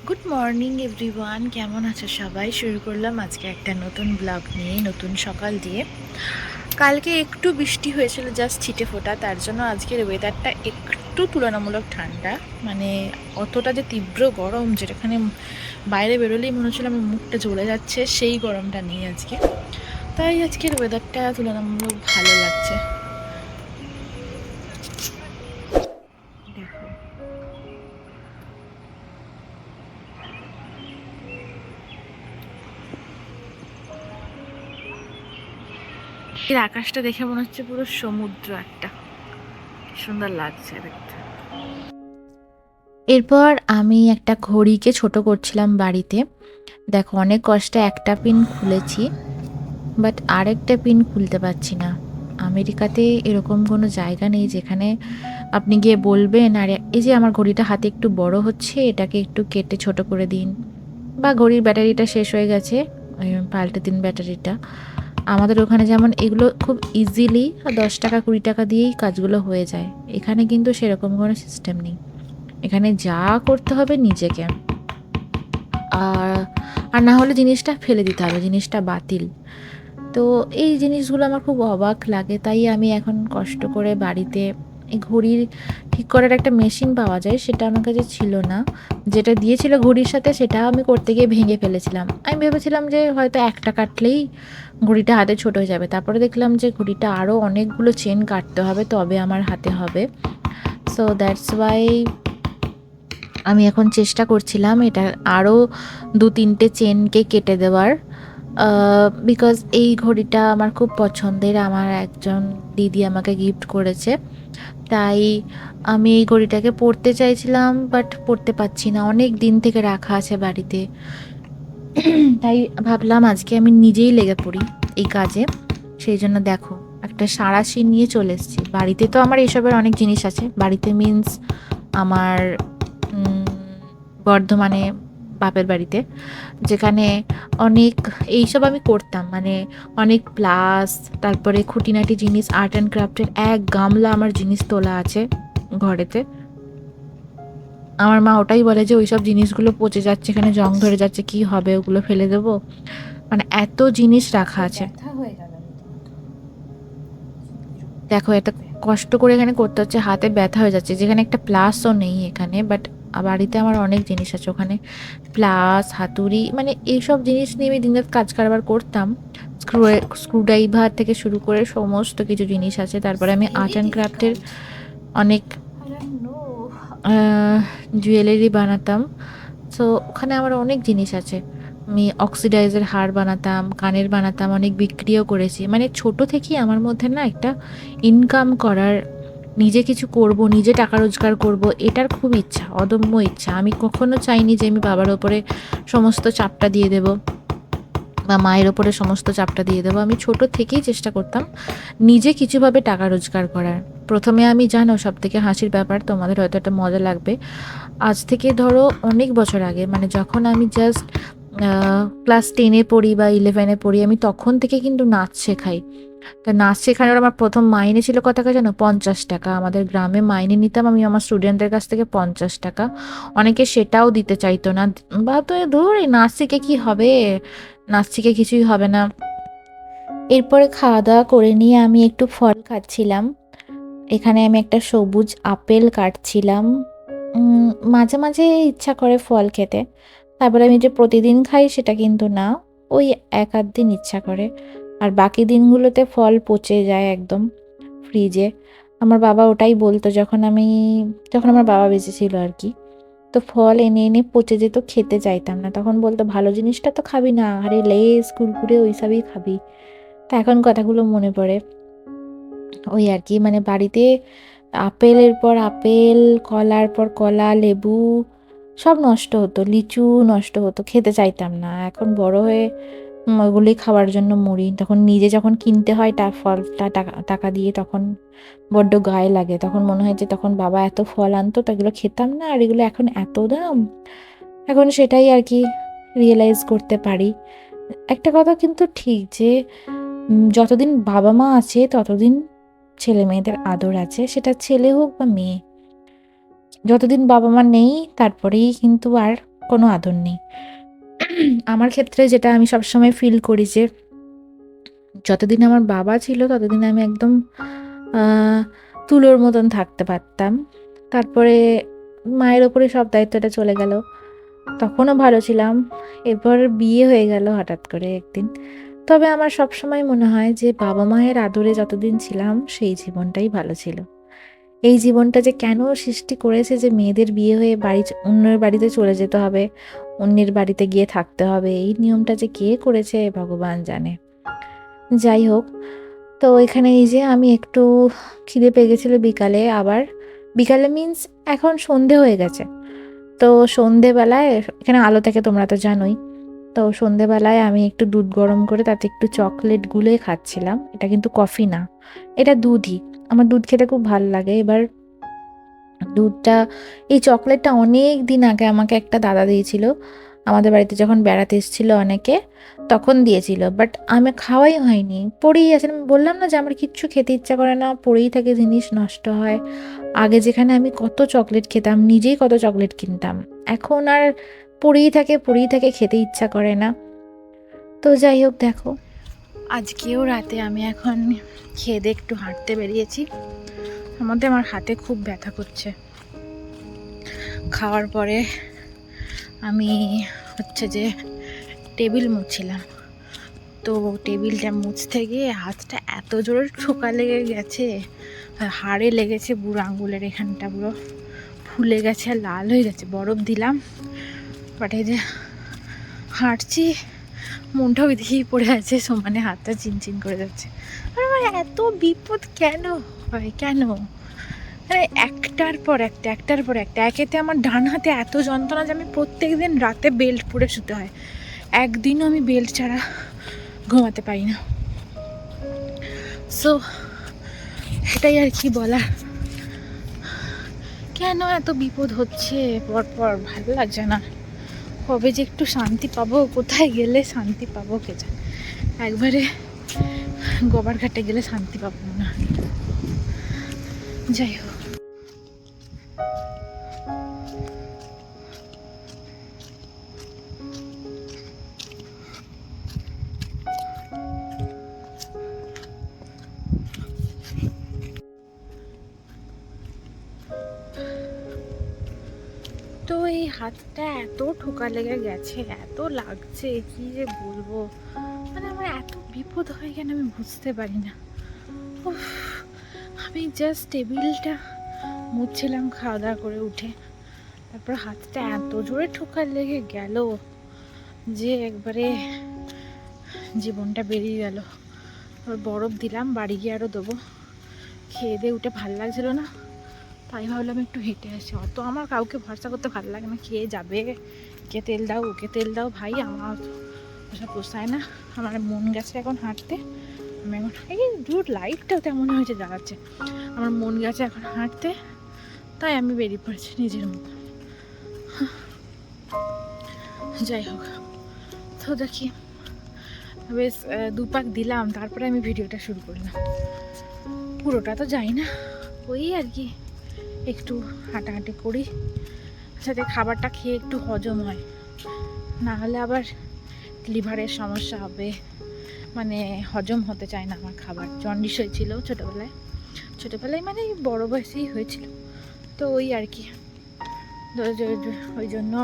Good morning everyone, কেমন আছো সবাই? শুরু করলাম আজকে একটা নতুন ব্লগ নিয়ে, নতুন সকাল দিয়ে। কালকে একটু বৃষ্টি হয়েছিল, জাস্ট ছিটে ফোটা, তার জন্য আজকের ওয়েদারটা একটু তুলনামূলক ঠান্ডা। মানে অতটা যে তীব্র গরম, যেটাখানে বাইরে বেরোলেই মনে হচ্ছিল আমার মুখটা জ্বলে যাচ্ছে, সেই গরমটা নেই আজকে। তাই আজকের ওয়েদারটা তুলনামূলক ভালো লাগছে। দেখো, এর আকাশটা দেখে মনে হচ্ছে পুরো সমুদ্র একটা, সুন্দর লাগছে দেখতে। এরপর আমি একটা ঘড়িকে ছোট করছিলাম বাড়িতে। দেখো, অনেক কষ্টে একটা পিন খুলেছি, বাট আরেকটা পিন খুলতে পারছি না। আমেরিকাতে এরকম কোনো জায়গা নেই যেখানে আপনি গিয়ে বলবেন, আর এই যে আমার ঘড়িটা হাতে একটু বড় হচ্ছে, এটাকে একটু কেটে ছোট করে দিন, বা ঘড়ির ব্যাটারিটা শেষ হয়ে গেছে, পাল্টে দিন ব্যাটারিটা। আমাদের ওখানে যেমন এগুলো খুব ইজিলি 10 টাকা 20 টাকা দিয়েই কাজগুলো হয়ে যায়, এখানে কিন্তু সেরকম কোনো সিস্টেম নেই। এখানে যা করতে হবে নিজেকে, আর আর না হলে জিনিসটা ফেলে দিতে হবে, জিনিসটা বাতিল। তো এই জিনিসগুলো আমার খুব অবাক লাগে, তাই আমি এখন কষ্ট করে বাড়িতে এই ঘড়ির ঠিক করার একটা মেশিন পাওয়া যায়, সেটা আমার কাছে ছিল না। যেটা দিয়েছিল ঘড়ির সাথে, সেটা আমি করতে গিয়ে ভেঙে ফেলেছিলাম। আমি ভেবেছিলাম যে হয়তো একটা কাটলেই ঘড়িটা হাতে ছোট হয়ে যাবে, তারপরে দেখলাম যে ঘড়িটা আরও অনেকগুলো চেন কাটতে হবে, তবে আমার হাতে হবে। সো দ্যাটস ওয়াই আমি এখন চেষ্টা করছিলাম এটা আরও 2-3টে চেনকে কেটে দেওয়ার, বিকজ এই ঘড়িটা আমার খুব পছন্দের, আমার একজন দিদি আমাকে গিফট করেছে। তাই আমি এই ঘড়িটাকে পরতে চাইছিলাম, বাট পরতে পারছি না, অনেক দিন থেকে রাখা আছে বাড়িতে। তাই ভাবলাম আজকে আমি নিজেই লেগে পড়ি এই কাজে। সেই জন্য দেখো, একটা সাঁড়াশি নিয়ে চলে এসেছি বাড়িতে। তো আমার এসবের অনেক জিনিস আছে বাড়িতে, মিন্স আমার বর্ধমানে বাপের বাড়িতে, যেখানে অনেক এইসব আমি করতাম, মানে অনেক প্লাস, তারপরে খুঁটিনাটি জিনিস, আর্ট অ্যান্ড ক্রাফটের এক গামলা আমার জিনিস তোলা আছে ঘরেতে। আমার মা ওটাই বলে যে ওইসব জিনিসগুলো পচে যাচ্ছে, এখানে জং ধরে যাচ্ছে, কি হবে, ওগুলো ফেলে দেবো? মানে এত জিনিস রাখা আছে। দেখো, এত কষ্ট করে এখানে করতে হচ্ছে, হাতে ব্যথা হয়ে যাচ্ছে, যেখানে একটা প্লাসও নেই এখানে। বাট বাড়িতে আমার অনেক জিনিস আছে, ওখানে প্লাস, হাতুড়ি, মানে এইসব জিনিস নিয়ে আমি দিনরাত কাজ কারবার করতাম। স্ক্রু স্ক্রুড্রাইভার থেকে শুরু করে সমস্ত কিছু জিনিস আছে। তারপরে আমি আর্ট অ্যান্ড ক্রাফটের অনেক জুয়েলারি বানাতাম। সো ওখানে আমার অনেক জিনিস আছে। আমি অক্সিডাইজের হার বানাতাম, কানের বানাতাম, অনেক বিক্রিও করেছি। মানে ছোট থেকেই আমার মধ্যে না একটা ইনকাম করার, নিজে কিছু করব, নিজে টাকা রোজগার করব, এটার খুব ইচ্ছা, অদম্য ইচ্ছা। আমি কখনো চাইনি যে আমি বাবার ওপরে সমস্ত চাপটা দিয়ে দেব, বা মায়ের ওপরে সমস্ত চাপটা দিয়ে দেবো। আমি ছোট থেকেই চেষ্টা করতাম নিজে কিছুভাবে টাকা রোজগার করার। প্রথমে আমি, জানো, সব থেকে হাসির ব্যাপার, তোমাদের হয়তো একটা মজা লাগবে, আজ থেকে ধরো অনেক বছর আগে, মানে যখন আমি জাস্ট ক্লাস 10-এ পড়ি বা 11-এ পড়ি, আমি তখন থেকে কিন্তু নাচ শেখাই। তা নাচ শেখানোর আমার প্রথম মাইনে ছিল কত টাকা জানো? 50 টাকা। আমাদের গ্রামে মাইনে নিতাম আমি আমার স্টুডেন্টদের কাছ থেকে 50 টাকা। অনেকে সেটাও দিতে চাইতো না, বা তো ধর এই নাচ শিখে কী হবে, নাচ শিখে কিছুই হবে না। এরপরে খাওয়া দাওয়া করে নিয়ে আমি একটু ফল খাচ্ছিলাম। এখানে আমি একটা সবুজ আপেল কাটছিলাম। মাঝে মাঝে ইচ্ছা করে ফল খেতে, তারপরে আমি যে প্রতিদিন খাই সেটা কিন্তু না, ওই এক আধ দিন ইচ্ছা করে। আর বাকি দিনগুলোতে ফল পচে যায় একদম ফ্রিজে। আমার বাবা ওটাই বলতো, যখন আমার বাবা বেঁচে ছিল আর কি। তো ফল এনে এনে পচে যেত, খেতে চাইতাম না, তখন বলতো ভালো জিনিসটা তো খাবি না, আরে লেস কুরকুরে ওইসবই খাবি। তা এখন কথাগুলো মনে পড়ে। ওই আর কি, মানে বাড়িতে আপেলের পর আপেল, কলার পর কলা, লেবু সব নষ্ট হতো, লিচু নষ্ট হতো, খেতে চাইতাম না। এখন বড় হয়ে ওগুলি খাওয়ার জন্য মরি। তখন নিজে যখন কিনতে হয় ফলটা টাকা টাকা দিয়ে, তখন বড্ড গায়ে লাগে। তখন মনে হয় যে তখন বাবা এত ফল আনতো, তো এগুলো খেতাম না, আর এগুলো এখন এত দাম। এখন সেটাই আর কি রিয়েলাইজ করতে পারি। একটা কথা কিন্তু ঠিক যে যতদিন বাবা মা আছে ততদিন ছেলে মেয়েদের আদর আছে, সেটা ছেলে হোক বা মেয়ে। যতদিন বাবা মা নেই তারপরেই কিন্তু আর কোনো আদর নেই। আমার ক্ষেত্রে যেটা আমি সবসময় ফিল করি যে যতদিন আমার বাবা ছিল ততদিন আমি একদম আহ, তুলোর মতন থাকতে পারতাম। তারপরে মায়ের ওপরে সব দায়িত্বটা চলে গেল, তখনও ভালো ছিলাম। এরপর বিয়ে হয়ে গেল হঠাৎ করে একদিন। তবে আমার সবসময় মনে হয় যে বাবা মায়ের আদরে যতদিন ছিলাম সেই জীবনটাই ভালো ছিল। এই জীবনটা যে কেন সৃষ্টি করেছে যে মেয়েদের বিয়ে হয়ে অন্যের বাড়িতে চলে যেতে হবে, অন্যের বাড়িতে গিয়ে থাকতে হবে, এই নিয়মটা যে কে করেছে ভগবান জানে। যাই হোক, তো এখানে এই যে আমি একটু খিদে পেয়ে গেছিলো বিকালে, আবার বিকালে মিন্স এখন সন্ধে হয়ে গেছে। তো সন্ধেবেলায় এখানে আলো থাকে তোমরা তো জানোই। তো সন্ধেবেলায় আমি একটু দুধ গরম করে তাতে একটু চকলেট গুলে খাচ্ছিলাম। এটা কিন্তু কফি না, এটা দুধই। আমার দুধ খেতে খুব ভালো লাগে। এবার দুধটা, এই চকলেটটা অনেক দিন আগে আমাকে একটা দাদা দিয়েছিল, আমাদের বাড়িতে যখন বেড়াতে এসেছিল অনেকে, তখন দিয়েছিল। বাট আমি খাওয়াই হয়নি, পড়েই আছে। আমি বললাম না যে আমার কিচ্ছু খেতে ইচ্ছা করে না, পড়েই থাকে, জিনিস নষ্ট হয়। আগে যেখানে আমি কত চকলেট খেতাম, নিজেই কত চকলেট কিনতাম, এখন আর পড়েই থাকে, খেতে ইচ্ছা করে না। তো যাই হোক, দেখো আজকেও রাতে আমি এখন খেয়ে দিয়ে একটু হাঁটতে বেরিয়েছি। তার মধ্যে আমার হাতে খুব ব্যথা করছে। খাওয়ার পরে আমি হচ্ছে যে টেবিল মুছছিলাম, তো টেবিলটা মুছতে গিয়ে হাতটা এত জোরে ঠোকা লেগে গেছে, হাড়ে লেগেছে, বুড়ো আঙুলের এখানটা পুরো ফুলে গেছে, লাল হয়ে গেছে। বরফ দিলাম, বাট এই যে হাঁটছি মনটাও এদিকেই পড়ে আছে, সমানে হাতটা চিনচিন করে যাচ্ছে। আর আমার এত বিপদ কেন হয়, কেন? মানে একটার পর একটা একেতে আমার ডান হাতে এত যন্ত্রণা যে আমি প্রত্যেক দিন রাতে বেল্ট পরে শুতে হয়, একদিনও আমি বেল্ট ছাড়া ঘুমাতে পারি না। সো এটাই আর কি বলার। কেন এত বিপদ হচ্ছে পরপর, ভালো লাগছে না। কবে যে একটু শান্তি পাবো, কোথায় গেলে শান্তি পাবো কে জানে। একবারে গোবার ঘাটে গেলে শান্তি পাবো না। যাই হোক, তো এই হাতটা এত ঠোকা লেগে গেছে, এত লাগছে, কি যে বলবো। মানে আমার এত বিপদ হয় কেন আমি বুঝতে পারি না। উফ, আমি জাস্ট টেবিলটা মুছছিলাম খাওয়া দাওয়া করে উঠে, তারপর হাতটা এত জোরে ঠোকা লেগে গেল যে একবারে জীবনটা বেরিয়ে গেল। বরফ দিলাম, বাড়ি গিয়ে আরও দেবো। খেয়ে দিয়ে উঠে ভাল লাগছিল না, তাই ভাবলাম একটু হেঁটে আসি। অত আমার কাউকে ভরসা করতে ভালো লাগে না, খেয়ে যাবে, কে তেল দাও, ওকে তেল দাও, ভাই আমার ওসব পোষায় না। আমার মন গেছে এখন হাঁটতে। আমি এখন এই দূর লাইটটাও তেমন হয়েছে জ্বালাচ্ছে, আমার মন গেছে এখন হাঁটতে, তাই আমি বেরিয়ে পড়েছি নিজের মতো। যাই হোক, তো দেখি বেশ দুপাক দিলাম, তারপরে আমি ভিডিওটা শুরু করলাম। পুরোটা তো যাই না, ওই আর কি একটু হাঁটাহাঁটি করি, যাতে খাবারটা খেয়ে একটু হজম হয়, না হলে আবার লিভারের সমস্যা হবে। মানে হজম হতে চায় না আমার খাবার। জন্ডিস হয়েছিল ছোটোবেলায় মানে বড় বয়সেই হয়েছিল। তো ওই আর কি, ওই জন্য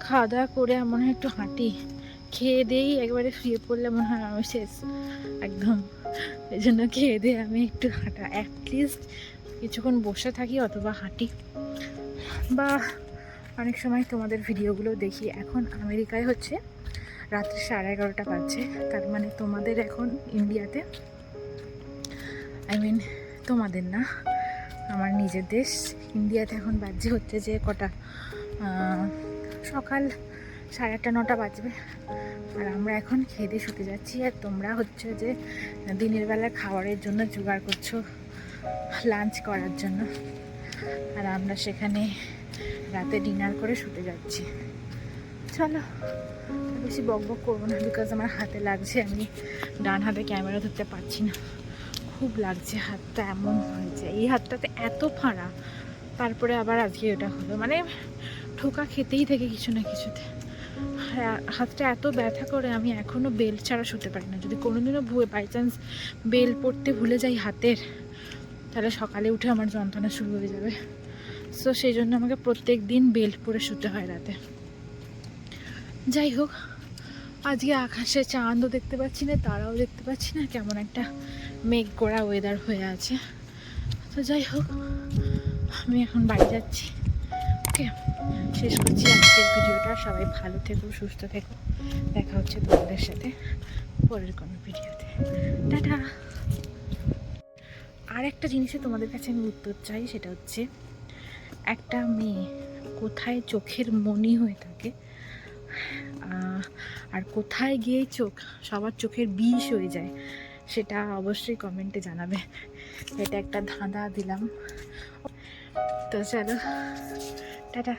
খাওয়া দাওয়া করে মনে হয় একটু হাঁটি, খেয়ে দিয়েই একবারে শুয়ে পড়লে মনে হয় আমি শেষ একদম। এই জন্য খেয়ে দিয়ে আমি একটু হাঁটা, অ্যাটলিস্ট কিছুক্ষণ বসে থাকি অথবা হাঁটি। বা অনেক সময় তোমাদের ভিডিওগুলো দেখি। এখন আমেরিকায় হচ্ছে রাত্রি 11:30 বাজছে, তার মানে তোমাদের এখন ইন্ডিয়াতে, তোমাদের না, আমার নিজের দেশ ইন্ডিয়াতে এখন বাজছে হচ্ছে যে কটা, সকাল 8:30 9টা বাজবে। আর আমরা এখন খেয়ে দিয়ে শুতে যাচ্ছি, আর তোমরা হচ্ছে যে দিনের বেলা খাবারের জন্য জোগাড় করছো, লাঞ্চ করার জন্য, আর আমরা সেখানে রাতে ডিনার করে শুতে যাচ্ছি। চলো, বেশি বক বক করবো না, বিকজ আমার হাতে লাগছে, আমি ডান হাতে ক্যামেরা ধরতে পারছি না, খুব লাগছে হাতটা। এমন হয়েছে এই হাতটাতে এত ফাঁড়া, তারপরে আবার আজকে এটা হলো। মানে ঠোকা খেতেই থেকে কিছু না কিছুতে। হাতটা এত ব্যথা করে আমি এখনও বেল্ট ছাড়া শুতে পারি না। যদি কোনোদিনও বাই চান্স বেল্ট পরতে ভুলে যাই হাতের, তাহলে সকালে উঠে আমার যন্ত্রণা শুরু হয়ে যাবে। সো সেই জন্য আমাকে প্রত্যেক দিন বেল্ট পরে শুতে হয় রাতে। যাই হোক, আজকে আকাশে চাঁদও দেখতে পাচ্ছি না, তারাও দেখতে পাচ্ছি না, কেমন একটা মেঘ করা ওয়েদার হয়ে আছে। তো যাই হোক, আমি এখন বাড়ি যাচ্ছি। ওকে, শেষ করছি আজকের ভিডিওটা। সবাই ভালো থেকো, সুস্থ থেকো। দেখা হচ্ছে তোমাদের সাথে পরের কোনো ভিডিওতে। টাটা। আর একটা জিনিসে তোমাদের কাছে আমি উত্তর চাই, সেটা হচ্ছে একটা মেয়ে কোথায় চোখের মণি হয়ে থাকে আর কোথায় গিয়ে সবার চোখের বিষ হয়ে যায়, সেটা অবশ্যই কমেন্টে জানাবে। এটা একটা ধাঁধা দিলাম। তো চলো, টাটা।